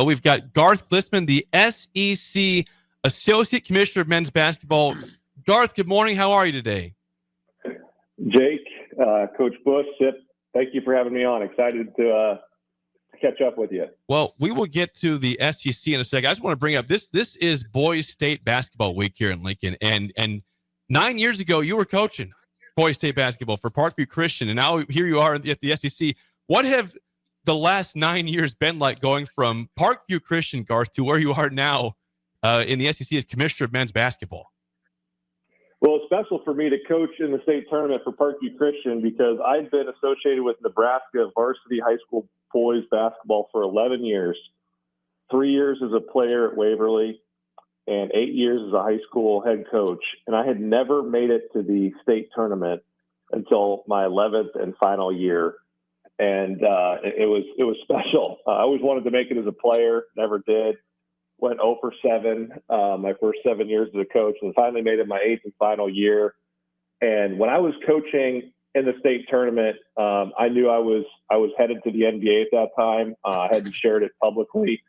We've got Garth Glissman, the SEC Associate Commissioner of Men's Basketball. Garth, good morning. How are you today? Jake, Coach Bush, Sip, thank you for having me on. Excited to catch up with you. Well, we will get to the SEC in a second. I just want to bring up this is Boys State Basketball Week here in Lincoln. And 9 years ago, you were coaching Boys State Basketball for Parkview Christian, and now here you are at the SEC. What have the last 9 years been like going from Parkview Christian, Garth, to where you are now in the SEC as Commissioner of Men's Basketball? Well, it's special for me to coach in the state tournament for Parkview Christian because I've been associated with Nebraska varsity high school boys basketball for 11 years, 3 years as a player at Waverly, and 8 years as a high school head coach. And I had never made it to the state tournament until my 11th and final year. And it was special. I always wanted to make it as a player, never did. Went 0 for 7 my first 7 years as a coach, and finally made it my 8th and final year. And when I was coaching in the state tournament, I knew I was headed to the NBA at that time. I hadn't shared it publicly,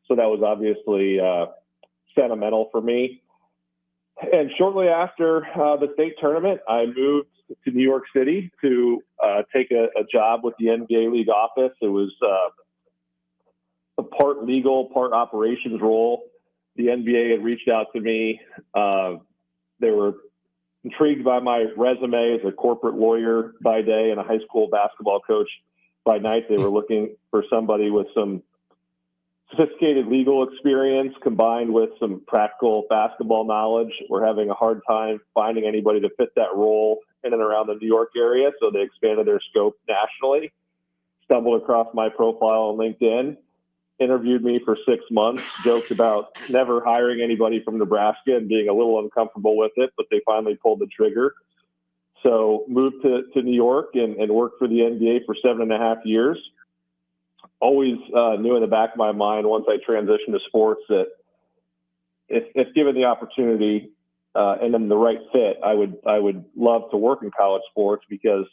so that was obviously sentimental for me. And shortly after the state tournament, I moved to New York City to take a job with the NBA league office. It was a part legal, part operations role. The NBA had reached out to me. They were intrigued by my resume as a corporate lawyer by day and a high school basketball coach by night. They were looking for somebody with some sophisticated legal experience combined with some practical basketball knowledge. We're having a hard time finding anybody to fit that role in and around the New York area, so they expanded their scope nationally. Stumbled across my profile on LinkedIn, interviewed me for 6 months, joked about never hiring anybody from Nebraska and being a little uncomfortable with it, but they finally pulled the trigger. So moved to New York and worked for the NBA for 7.5 years. Always knew in the back of my mind once I transitioned to sports that if given the opportunity and then the right fit, I would love to work in college sports because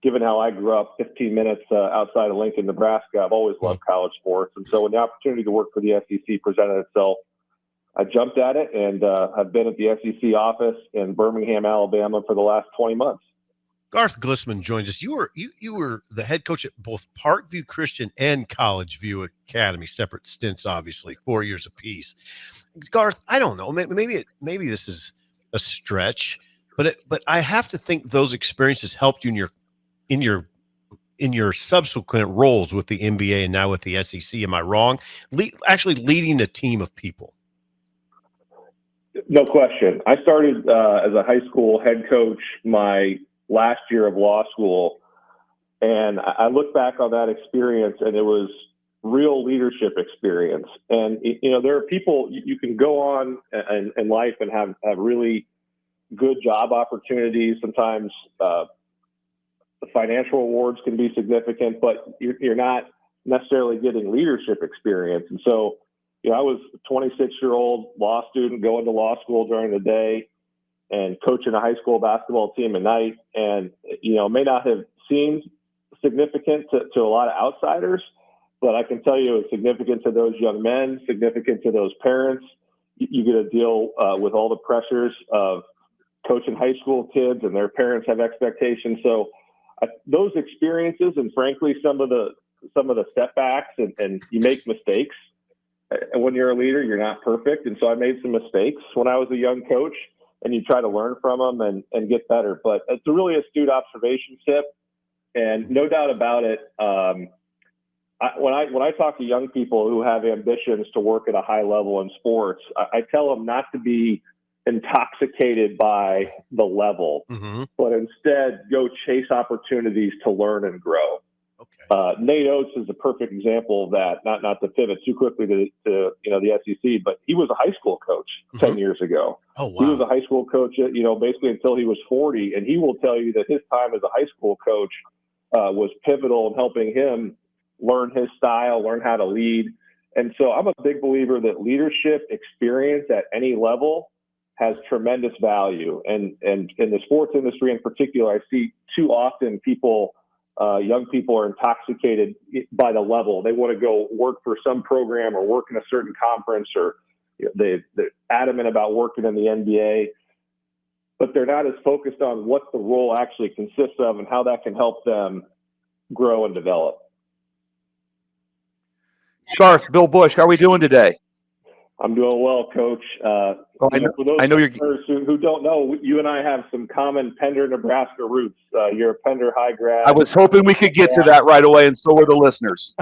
given how I grew up 15 minutes outside of Lincoln, Nebraska, I've always loved college sports. And so when the opportunity to work for the SEC presented itself, I jumped at it and I've been at the SEC office in Birmingham, Alabama for the last 20 months. Garth Glissman joins us. You were the head coach at both Parkview Christian and College View Academy, separate stints, obviously, 4 years apiece. Garth, I don't know. Maybe this is a stretch, but I have to think those experiences helped you in your subsequent roles with the NBA and now with the SEC. Am I wrong? Actually leading a team of people. No question. I started as a high school head coach my last year of law school. And I look back on that experience and it was real leadership experience. And, there are people you can go on in life and have really good job opportunities. Sometimes the financial rewards can be significant, but you're not necessarily getting leadership experience. And so, I was a 26-year-old law student going to law school during the day and coaching a high school basketball team at night. And, may not have seemed significant to a lot of outsiders, but I can tell you it's significant to those young men, significant to those parents. You get to deal with all the pressures of coaching high school kids, and their parents have expectations. So those experiences, and frankly, some of the setbacks, and you make mistakes. And when you're a leader, you're not perfect. And so I made some mistakes when I was a young coach, and you try to learn from them and get better. But it's a really astute observation, Sip. And no doubt about it, when I talk to young people who have ambitions to work at a high level in sports, I tell them not to be intoxicated by the level, but instead go chase opportunities to learn and grow. Okay. Nate Oates is a perfect example of that. Not to pivot too quickly to the SEC, but he was a high school coach 10 years ago. Oh wow! He was a high school coach, basically until he was 40, and he will tell you that his time as a high school coach was pivotal in helping him learn his style, learn how to lead. And so I'm a big believer that leadership experience at any level has tremendous value. And in the sports industry in particular, I see too often people young people are intoxicated by the level. They want to go work for some program or work in a certain conference, or they're adamant about working in the NBA, but they're not as focused on what the role actually consists of and how that can help them grow and develop. Garth, Bill Bush, how are we doing today? I'm doing well, Coach. For those listeners who don't know, you and I have some common Pender, Nebraska roots. You're a Pender High grad. I was hoping we could get to that right away, and so were the listeners.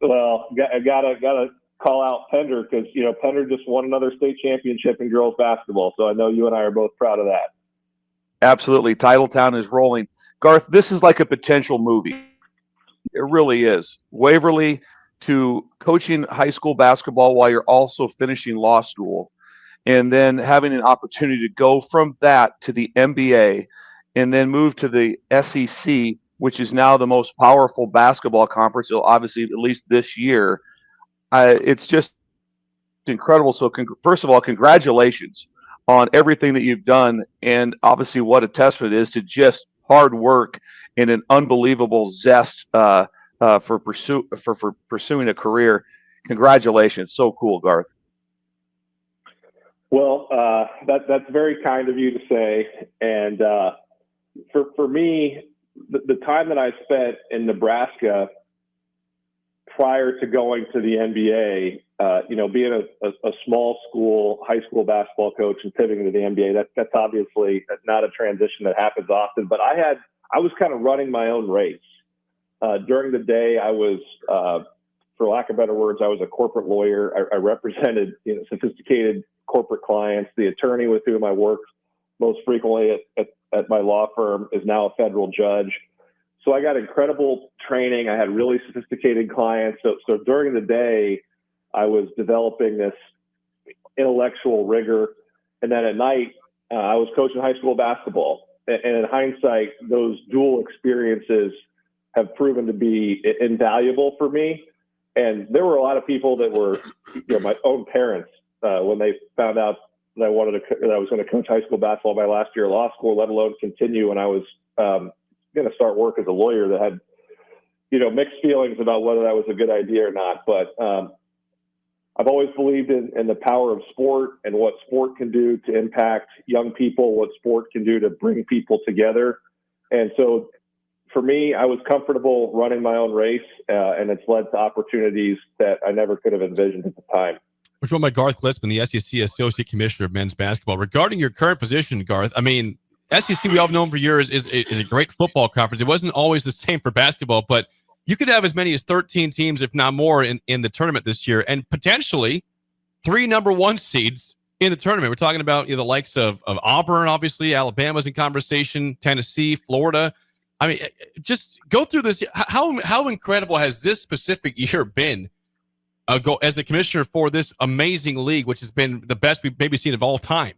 Well, I gotta call out Pender because Pender just won another state championship in girls basketball. So I know you and I are both proud of that. Absolutely, Titletown is rolling. Garth, this is like a potential movie. It really is. Waverly to coaching high school basketball while you're also finishing law school, and then having an opportunity to go from that to the NBA and then move to the SEC, which is now the most powerful basketball conference, obviously, at least this year. It's just incredible. So first of all, congratulations on everything that you've done, and obviously what a testament it is to just hard work and an unbelievable zest for pursuing a career. Congratulations. So cool, Garth. Well, that's very kind of you to say. And for me, the time that I spent in Nebraska prior to going to the NBA, being a small school, high school basketball coach and pivoting to the NBA, that's obviously not a transition that happens often. But I was kind of running my own race. During the day, I was, for lack of better words, I was a corporate lawyer. I represented sophisticated corporate clients. The attorney with whom I worked most frequently at my law firm is now a federal judge. So I got incredible training. I had really sophisticated clients. So during the day, I was developing this intellectual rigor. And then at night, I was coaching high school basketball. And in hindsight, those dual experiences have proven to be invaluable for me. And there were a lot of people that were, my own parents, when they found out that I was going to coach high school basketball my last year of law school, let alone continue when I was going to start work as a lawyer, that had, mixed feelings about whether that was a good idea or not. But I've always believed in the power of sport and what sport can do to impact young people, what sport can do to bring people together. And so for me, I was comfortable running my own race, and it's led to opportunities that I never could have envisioned at the time. We're joined by Garth Glissman, the SEC Associate Commissioner of Men's Basketball. Regarding your current position, Garth, I mean, SEC, we all known for years, is a great football conference. It wasn't always the same for basketball, but you could have as many as 13 teams, if not more, in the tournament this year, and potentially 3 number 1 seeds in the tournament. We're talking about the likes of Auburn, obviously, Alabama's in conversation, Tennessee, Florida. I mean, just go through this. How incredible has this specific year been as the commissioner for this amazing league, which has been the best we've maybe seen of all time?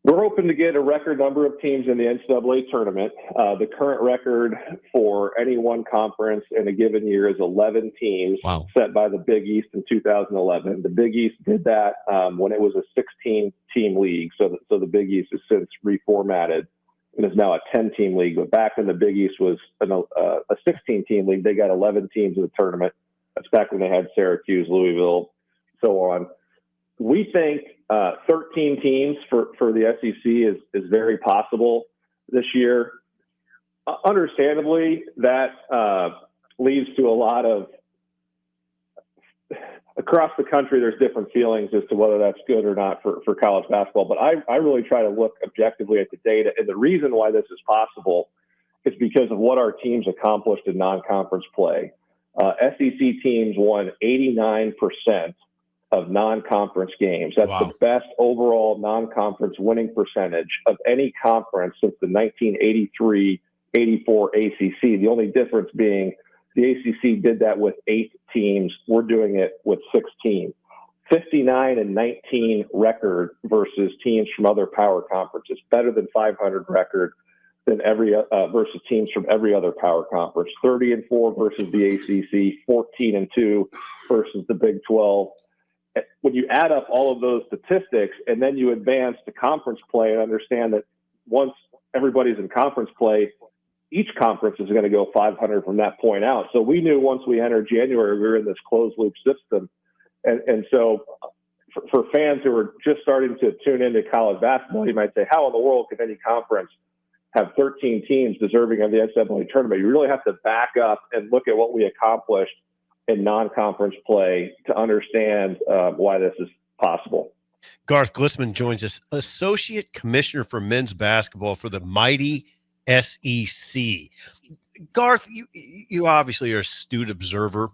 We're hoping to get a record number of teams in the NCAA tournament. The current record for any one conference in a given year is 11 teams. Wow. Set by the Big East in 2011. The Big East did that when it was a 16-team league. So the Big East has since reformatted and is now a 10-team league. But back when the Big East was a 16-team league, they got 11 teams in the tournament. That's back when they had Syracuse, Louisville, so on. We think 13 teams for the SEC is very possible this year. Understandably, that leads to a lot of across the country. There's different feelings as to whether that's good or not for college basketball. But I really try to look objectively at the data, and the reason why this is possible is because of what our teams accomplished in non-conference play. SEC teams won 89% of non-conference games. That's Wow. the best overall non-conference winning percentage of any conference since the 1983-84 ACC. The only difference being the ACC did that with 8 teams. We're doing it with 16. 59-19 record versus teams from other power conferences. Better than 500 record than versus teams from every other power conference. 30-4 versus the ACC. 14-2 versus the Big 12. When you add up all of those statistics and then you advance to conference play and understand that once everybody's in conference play, each conference is going to go 500 from that point out. So we knew once we entered January, we were in this closed loop system. And so for fans who are just starting to tune into college basketball, you might say, how in the world can any conference have 13 teams deserving of the NCAA tournament? You really have to back up and look at what we accomplished in non-conference play to understand why this is possible. Garth Glissman joins us, Associate Commissioner for Men's Basketball for the mighty SEC. Garth, you obviously are an astute observer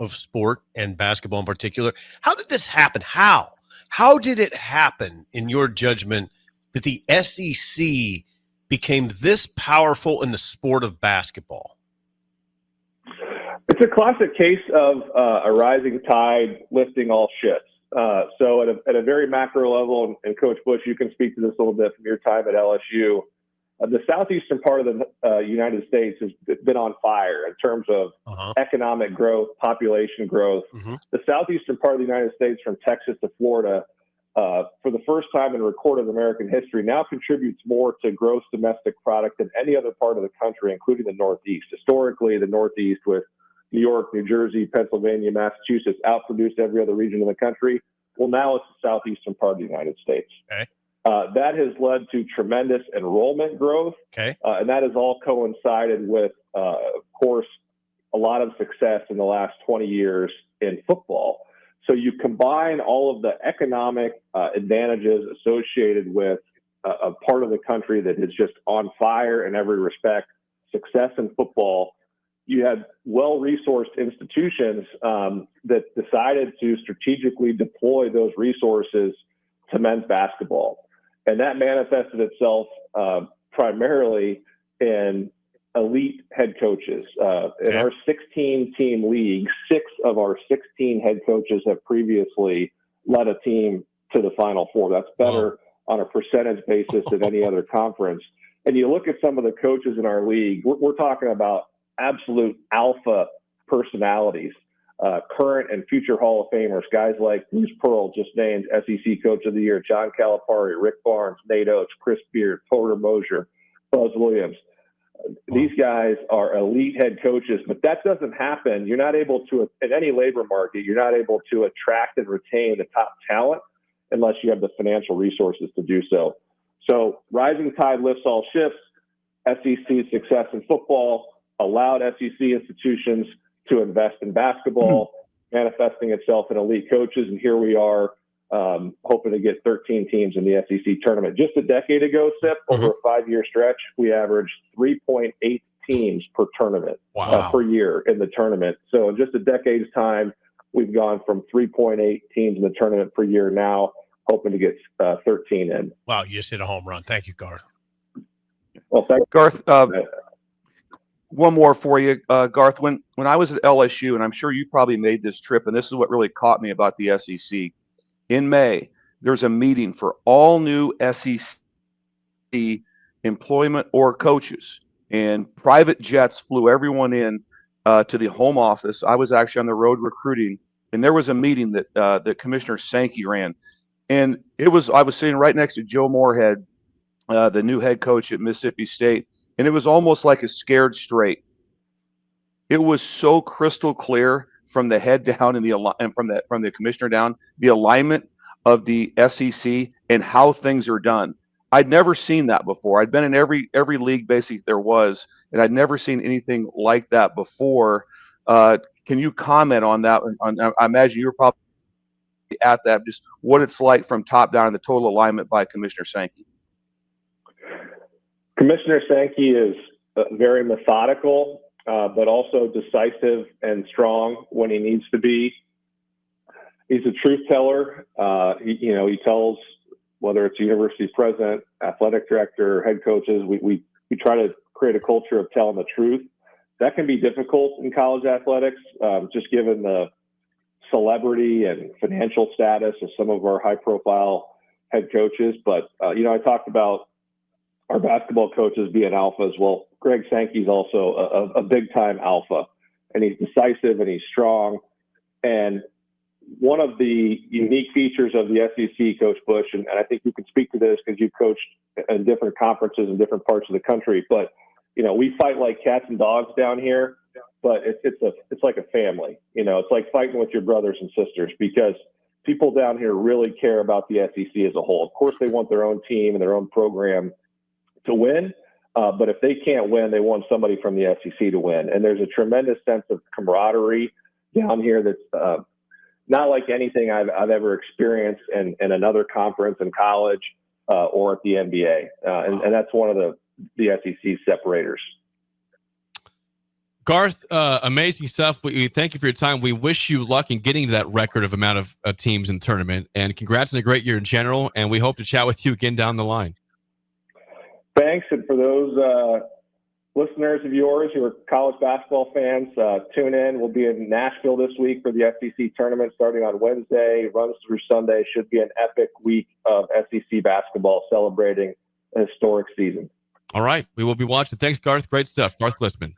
of sport and basketball in particular. How did this happen? How did it happen, in your judgment, that the SEC became this powerful in the sport of basketball? It's a classic case of a rising tide lifting all ships. So at a very macro level, and Coach Bush, you can speak to this a little bit from your time at LSU, the southeastern part of the United States has been on fire in terms of economic growth, population growth. The southeastern part of the United States, from Texas to Florida, for the first time in recorded American history, now contributes more to gross domestic product than any other part of the country, including the Northeast. Historically, the Northeast, with New York, New Jersey, Pennsylvania, Massachusetts, outproduced every other region in the country. Well, now it's the southeastern part of the United States. Okay. That has led to tremendous enrollment growth. Okay. And that has all coincided with, of course, a lot of success in the last 20 years in football. So you combine all of the economic advantages associated with a part of the country that is just on fire in every respect, success in football. You had well-resourced institutions that decided to strategically deploy those resources to men's basketball. And that manifested itself primarily in elite head coaches. In our 16-team league, 6 of our 16 head coaches have previously led a team to the Final Four. That's better on a percentage basis than any other conference. And you look at some of the coaches in our league, we're talking about absolute alpha personalities, current and future Hall of Famers, guys like Bruce Pearl, just named SEC Coach of the Year, John Calipari, Rick Barnes, Nate Oates, Chris Beard, Porter Mosier, Buzz Williams. These guys are elite head coaches, but that doesn't happen. You're not able to, in any labor market, you're not able to attract and retain the top talent unless you have the financial resources to do so. So rising tide lifts all ships. SEC's success in football allowed SEC institutions to invest in basketball, manifesting itself in elite coaches. And here we are, hoping to get 13 teams in the SEC tournament. Just a decade ago, Sip, over a 5-year stretch, we averaged 3.8 teams per tournament, per year in the tournament. So in just a decade's time, we've gone from 3.8 teams in the tournament per year, now hoping to get 13 in. Wow, you just hit a home run. Thank you, Garth. Well, thanks. Garth, one more for you, Garth. When I was at LSU, and I'm sure you probably made this trip, and this is what really caught me about the SEC. In May, there's a meeting for all new SEC employment or coaches, and private jets flew everyone in to the home office. I was actually on the road recruiting, and there was a meeting that Commissioner Sankey ran, and I was sitting right next to Joe Moorhead, the new head coach at Mississippi State, and it was almost like a scared straight. It was so crystal clear from the head down and from the commissioner down, the alignment of the SEC and how things are done. I'd never seen that before. I'd been in every league basically there was, and I'd never seen anything like that before. Can you comment on that? I imagine you were probably at that, just what it's like from top down and the total alignment by Commissioner Sankey. Commissioner Sankey is very methodical, but also decisive and strong when he needs to be. He's a truth teller. He tells, whether it's a university president, athletic director, head coaches, we try to create a culture of telling the truth. That can be difficult in college athletics, just given the celebrity and financial status of some of our high-profile head coaches. But, I talked about our basketball coaches being alpha as well. Greg Sankey's also a big-time alpha, and he's decisive and he's strong. And one of the unique features of the SEC, Coach Bush, and I think you can speak to this because you've coached in different conferences in different parts of the country, but we fight like cats and dogs down here, but it's like a family. It's like fighting with your brothers and sisters because people down here really care about the SEC as a whole. Of course, they want their own team and their own program to win, but if they can't win, they want somebody from the SEC to win. And there's a tremendous sense of camaraderie down here that's not like anything I've ever experienced in another conference in college or at the NBA. And that's one of the SEC separators. Garth, amazing stuff. We thank you for your time. We wish you luck in getting to that record of amount of teams in the tournament. And congrats on a great year in general. And we hope to chat with you again down the line. Thanks. And for those listeners of yours who are college basketball fans, tune in. We'll be in Nashville this week for the SEC tournament starting on Wednesday, runs through Sunday. Should be an epic week of SEC basketball celebrating a historic season. All right. We will be watching. Thanks, Garth. Great stuff. Garth Glissman.